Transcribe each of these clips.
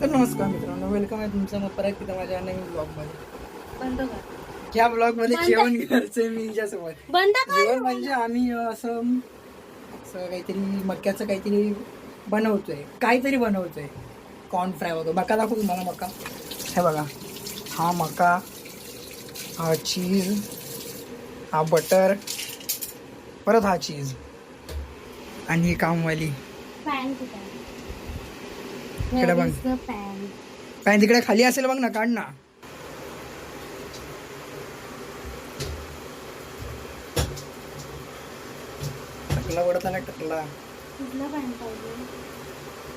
तर नमस्कार मित्रांनो, वेलकम आहे तुमचं मग परत एकदा माझ्या नवीन ब्लॉगमध्ये. बंद कर. ह्या ब्लॉगमध्ये बंद. जेवण करायचंय मी हिच्यासोबत. बंद कर. जेवण म्हणजे आम्ही असं असं काहीतरी मक्याचं काहीतरी बनवतोय कॉर्न फ्राय वगैरे. मका दाखवू तुम्हाला मका. हे बघा, हा मका, हा चीज, हा बटर, परत हा चीज आणि ही कामवाली. पॅन कुठे आहे? इकडे बघ, Where is the pan? काय तिकडे खाली असेल बघ ना, काढ ना. टकला वडत आला टकला. कुठला पॅन पाहिजे?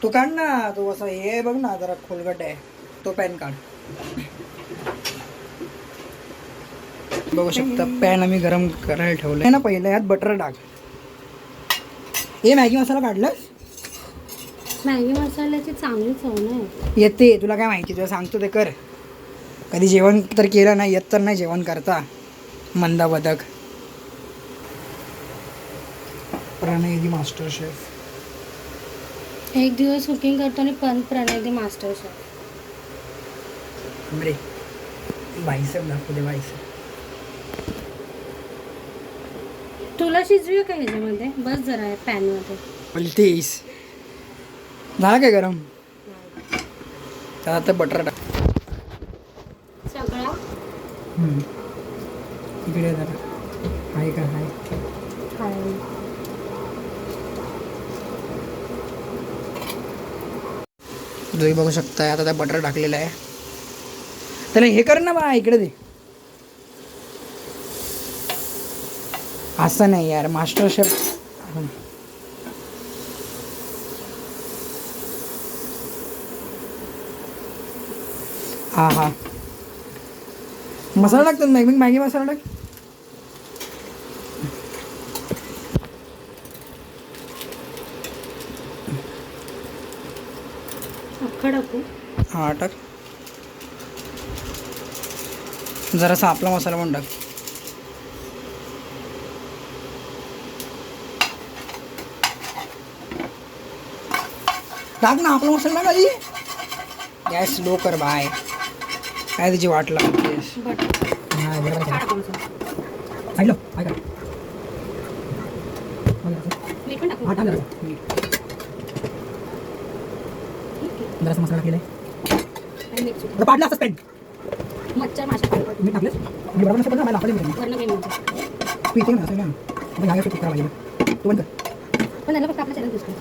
तो काढ ना, तो असं हे बघ ना, जरा खोलगट आहे तो. पॅन काढ. बघू शकता पॅन आम्ही गरम करायला ठेवलंय ना. पहिलं यात बटर टाक. हे मॅगी मसाला काढलास? मॅगी मसाल्याची चांगली चव नाही येते, तुला काय माहिती, तुला सांगतो ते कर. कधी जेवण तर केलं नाही, येत तर नाही जेवण करता. मंदा बदक. प्रणयदी मास्टर शेफ. एक दिवस कुकिंग करतो आणि पण प्रणयदी मास्टर शेफ. बरे बाईसप दाखवू दे, बाईसप. तुला शिजवूया का ह्याच्यामध्ये? बस जरा पॅनमध्ये. बोलतेस झाला काय गरम? त्यात आता बटर टाक. सगळा इकडे जरा हाय का हाय. तुम्ही बघू शकता आता त्या बटर टाकलेलं आहे. त्याला हे कर ना बा, इकडे दे. असं नाही यार, मास्टर शेफ. हा हा, मसाला टाकतात मॅगी मसाला टाक. अख्खा टाकू? हा टाक. जरासा आपला मसाला पण टाक. टाक ना आपला मसाला टाक आधी. गॅस स्लो कर बाय, काय त्याची वाट लागतेस. हा बरोबर आहे. ऐकलं ऐका. मीठ पण टाकू? हा टाक जरा जरासा मसाला टाकलेला आहे. आता पाडला असंच पेन. मच्छर माशा मीठ टाकलेस मी बरोबर नसतं पण मला आपल्या मीठ वरण घेऊन तू इथे ना असं ना आता ह्या गोष्टी करायला पाहिजे. तू बंद कर. पण त्याला फक्त आपला चॅनल दिसतो.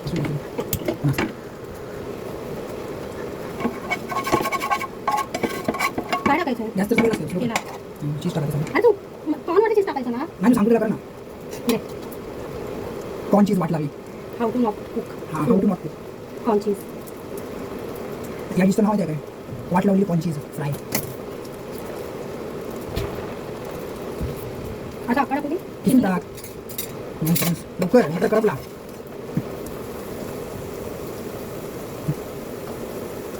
काय टाकायचं? जास्त स्लो असते. केला. चीज टाकायचं. अरे तू कॉर्नमध्ये चीज टाकायचं ना? नाही सांगतो तुला कर ना. दे. कॉर्न चीज वाट लावी. How to not cook. हा how to not. Corn cheese. या डिशचं नाव आहे काय? वाट लावली कॉर्न चीज फ्राय. आता अक्का टाकू दे? किती टाक लवकर, नंतर करपला.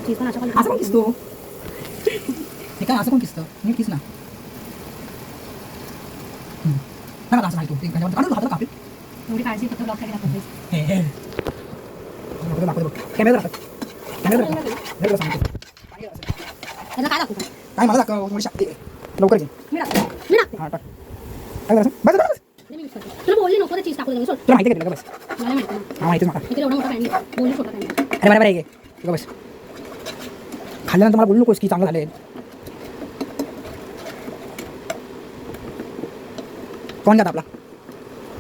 चीज पण अशा पण असं पण किसतो हे काय, असं पण किसतं नीट किस ना. काय मला असं सांगतो ते हातात कापले. एवढी काळजी फक्त ब्लॉग साठी दाखवतेस. हे हे दाखवतो बघ. कॅमेरा सांगतो त्याला काय दाखवू का? काय मला दाखव थोडी शक्ती लवकर घे. मी टाकते. मी टाकते. हा टाक. काय करायचं बस बस. दे मी mix करते. तुला बोलली नको ते चीज टाकू दे. सोड. तुला माहिती आहे का? बस मला माहिती आहे. हा माहितीच मला. इकडे एवढा मोठा पॅन आहे. बोलली छोटा पॅन आहे. अरे बरोबर आहे घे. तू बस. खाल्ल्यानंतर मला बोलू नकोस की चांगलं झाले. कोण घ्या आपला?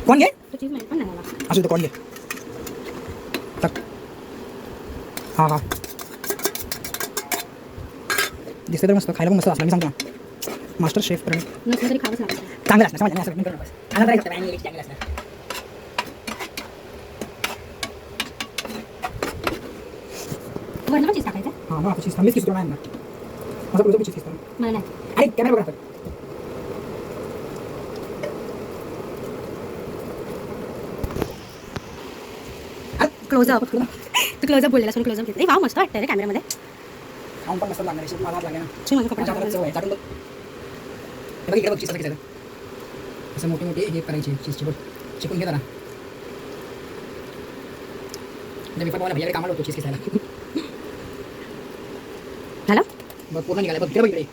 कोण घे? तो चीज माहिती पण नाही मला. असू दे, कोण घे. टाक. हा हा दिसते तर मस्त, खायला पण मस्त असला. मी सांगतो ना, मास्टर शेफ करून नसलं तरी खावंच लागतं. चांगलं असणार. समजलं असं करून बस. खायला तरी चांगलं असणार. वरनं पण चीज टाकायचं? हां मग चीज थांबलीच की तुला नाही ना माझं पुढचं चीज किसतो. मला नाही. अरे कॅमेरा बघा. क्लोजअप. तू क्लोजअप बोललेला सोडून क्लोजअप घेतलं. वाव मस्त वाटतंय रे कॅमेरामध्ये. खाऊन पण मस्त लागणार आहे. मला लागेल ना. माझ्या कपड्यात हाताला चव आहे. चाटून बघ. हे बघ इकडे बघ, चीज कसं घ्यायचं. असं मोठे मोठे हे करायचे चीजचे बघ. चिकून घे जरा. मी पण भैया कामाला होतो चीज किसायला. झाला बघ पूर्ण निघाला बघ इकडे बघ इकडे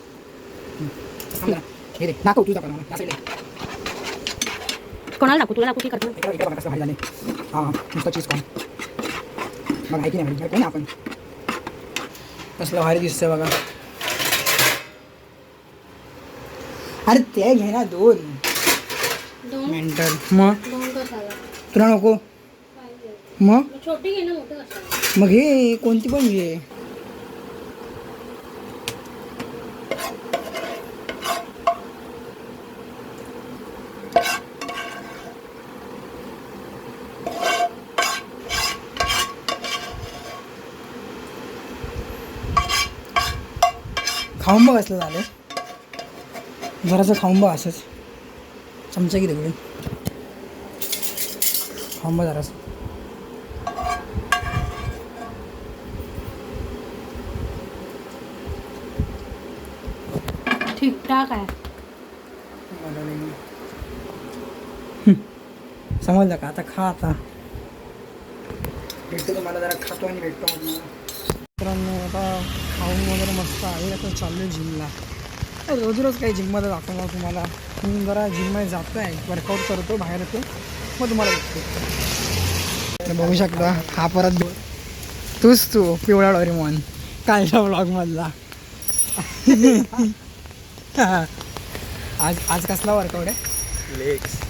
थांब जरा. हे रे दाखव तू दाखव मला या साईडला कोणाला दाखवू तुला दाखवू की करतो इकडे इकडे बघा कसं भारी झाले हां नुसतं चीज कॉर्न बघा आहे की नाही भारी कोण आहे आपण कसलं भारी दिसतंय बघा अरे ते घे ना दोन मेंटल मग तुला नको मग छोटी घे ना मोठं मग घे कोणती पण घे खाऊन बघ असलं झालं जरासं खाऊन बघ असंच चमचा की तिकडे खाऊन बघ जरासं ठीकठाक आहे समजलं का आता खा आता भेटतो तुम्हाला जरा खातो आणि भेटतो मग मला मित्रांनो आता खाऊन वगैरे मस्त आहे आता चाललो आहे जिमला रोज रोज काही जिममध्ये दाखवणार तुम्हाला मी जरा जिममध्ये जातो आहे वर्कआउट करतो बाहेर येतो मग तुम्हाला भेटतो तर बघू शकता हा परत तूच तू पिवळा डोरेमॉन कालच्या ब्लॉगमधला आज कसला वर्कआउट आहे लेग्स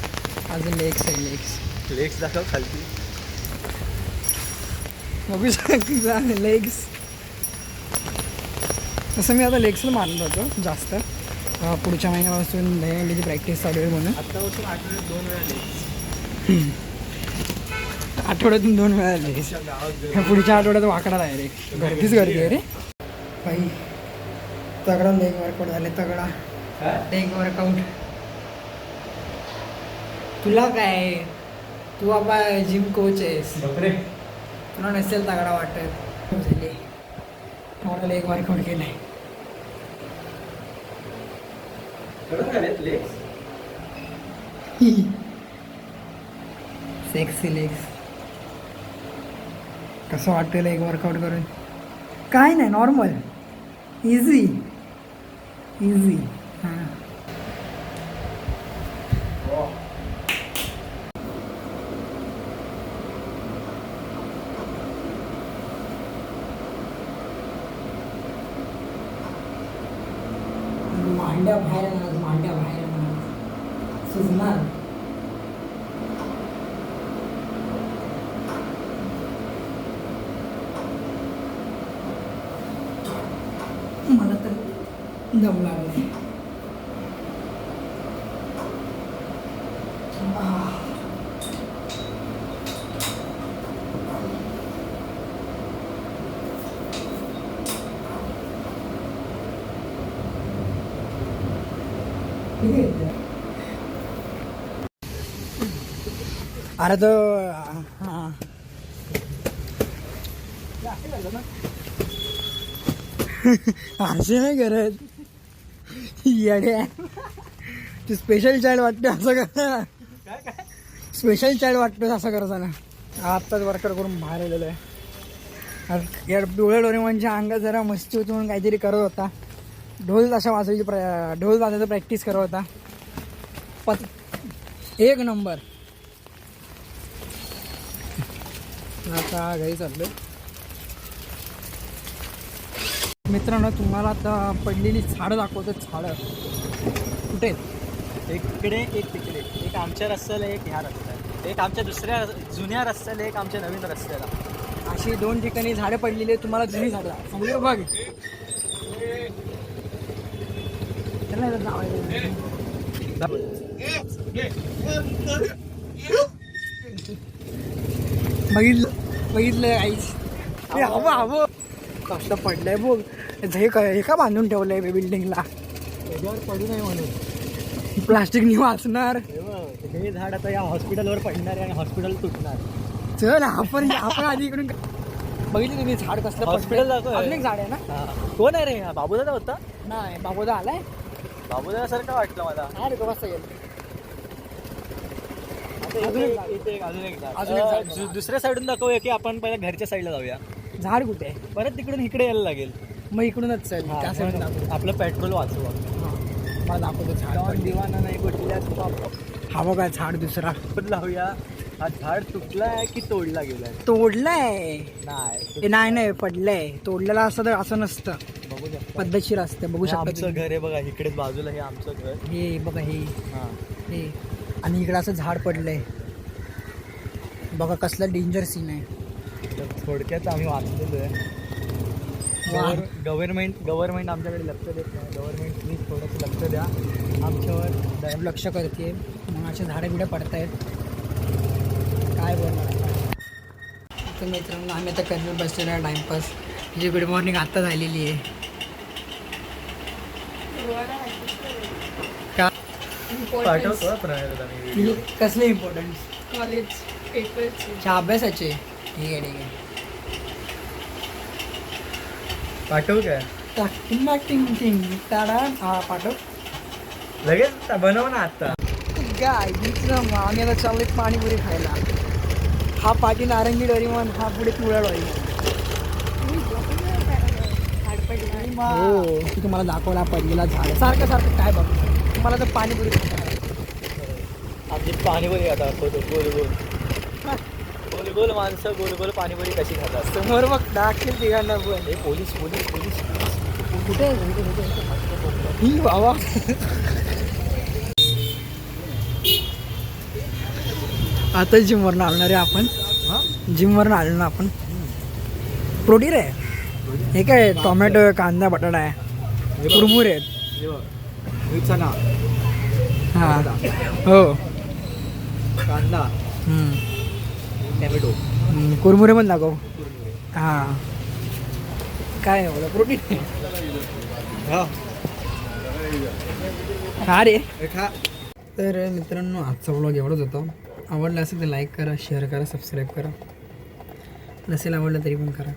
आज लेग्स आहे लेग्स लेग्स दाखव खालती बघू शकता लेग्स तसं मी आता लेग्सला मारलं होतं जास्त पुढच्या महिन्यापासून दहीहंडीची प्रॅक्टिस चालू आहे म्हणून आत्तापासून आठवड्यात 2 वेळा लेग्स आठवड्यातून 2 वेळा लेग्स पुढच्या आठवड्यात वाकडा आहे रे गर्दीच गर्दी आहे रे बाई तगडा लेग वर्कआउट झाले तगडा लेग वर्कआउट तुला काय तू बाबा जिम कोच आहेस तुला नसेल तगडा वाटत झाले मोठा लेग वर्कआउट केलं आहे सेक्सी लेग्स कसं वाटतं लेग वर्कआउट करून काय नाही नॉर्मल इझी इझी हां मांड्या बाहेर सुजणार मला तर दम लागले अरे तो हां असे नाही करत येड्या तू स्पेशल चाइल्ड वाटते असं कर स्पेशल चाइल्ड वाटतं असं करत ना आत्ताच वर्कर करून बाहेर आलेलो आहे या पिवळ्या डोरेमॉनच्या अंगात जरा मस्ती होती म्हणून काहीतरी करत होता ढोल तशा वाजवायची ढोल वाजवायचं प्रॅक्टिस करत होता एक नंबर आता घरी चाललो मित्रांनो तुम्हाला आता पडलेली झाडं दाखवतो झाडं कुठे आहेत एक इकडे एक तिकडे एक आमच्या रस्त्याला एक ह्या रस्त्याला एक आमच्या दुसऱ्या जुन्या रस्त्याला एक आमच्या नवीन रस्त्याला अशी 2 ठिकाणी झाडं पडलेली आहेत तुम्हाला जुनी झाडं समजलं बघ बघितलं आईच हवं हवं कसं पडलंय बघ हे का बांधून ठेवलंय बिल्डिंगला त्याच्यावर पडू नये म्हणून प्लास्टिकनी वाचणार हे झाड आता या हॉस्पिटलवर पडणार आणि हॉस्पिटल तुटणार चल आपण आधी इकडून बघितलं तुम्ही झाड कसलं हॉस्पिटल जातोय. अजून एक झाड आहे ना कोण आहे रे हा बाबूदादा होता नाही बाबूदा आलाय बाबूदादा सारखं वाटलं मला नाही रे कसं गेलं अजून एक झाड. दुसऱ्या साईडून दाखवूया की आपण पहिल्या घरच्या साईडला जाऊया झाड कुठे आहे परत तिकडून इकडे यायला लागेल मग इकडूनच चल त्या साईड दाखव. आपलं पेट्रोल वाचवा. मला दाखवतो झाड डॉन पडले. दिवाना नाही कुठल्या हा बघा झाड दुसरा लावूया. हा झाड तुटलाय की तोडला गेलाय? तोडलाय. नाही नाही नाही पडलंय. तोडलेला असं तर असं नसतं. बघू शकता. पद्धतशीर असते. बघू हे शकता आमचं तुम्ही. घर आहे बघा, इकडेच बाजूला हे आमचं घर. हे बघा हे हा हे आणि इकडं असं झाड पडलंय. बघा कसलं डेंजर सीन आहे. तर थोडक्यात आम्ही वाचलेलो आहे. गव्हर्नमेंट आमच्याकडे लक्ष देत नाही. गव्हर्नमेंट प्लीज थोडंसं लक्ष द्या आमच्यावर. लक्ष करते. मग असे झाडे बिडे पडतायत. काय बोलणार आता. तर मित्रांनो आम्ही आता करत बसलेलो आहे टाइमपास. जी गुड मॉर्निंग आत्ता झालेली आहे. का पाठवतो प्रणयला मी. कसले इम्पॉर्टन्स कॉलेज पेपर अच्छा अभ्यासाचे. ठीक आहे ठीक आहे. पाठवू काय हा पाठव. लगेच बनव ना आता. काय मित्र आम्ही आता चाललोय पाणीपुरी खायला. हा पाठी नारंगी डोरीमन, हा पुढे पिवळा डोरीमन. हो ती तुम्हाला दाखवला पडलेला झाड सारखं सारखं काय बघ. तुम्हाला तर पाणीपुरी आमची पाणीपुरी आता दाखवतो. गोल गोल गोल गोल माणसं गोल गोल पाणीपुरी कशी खातात. समोर बघ दाखील तिघांना पण. हे पोलीस पोलीस पोलीस कुठे ही बाबा. आता जिमवरून आलणार आहे आपण. जिमवरून आलो ना आपण. प्रोटीन आहे हे काय. टोमॅटो कांदा बटाटा आहे. कुरमुरे आहेत. चना हां हो. कांदा टॅमॅटो कुरमुरे पण दाखव. हां काय बोला प्रोटीन. हा रे. खा. तर मित्रांनो आजचा व्लॉग एवढंच होतं. आवडलं असेल तर लाईक करा, शेअर करा, सबस्क्राईब करा. नसेल आवडलं तरी पण करा.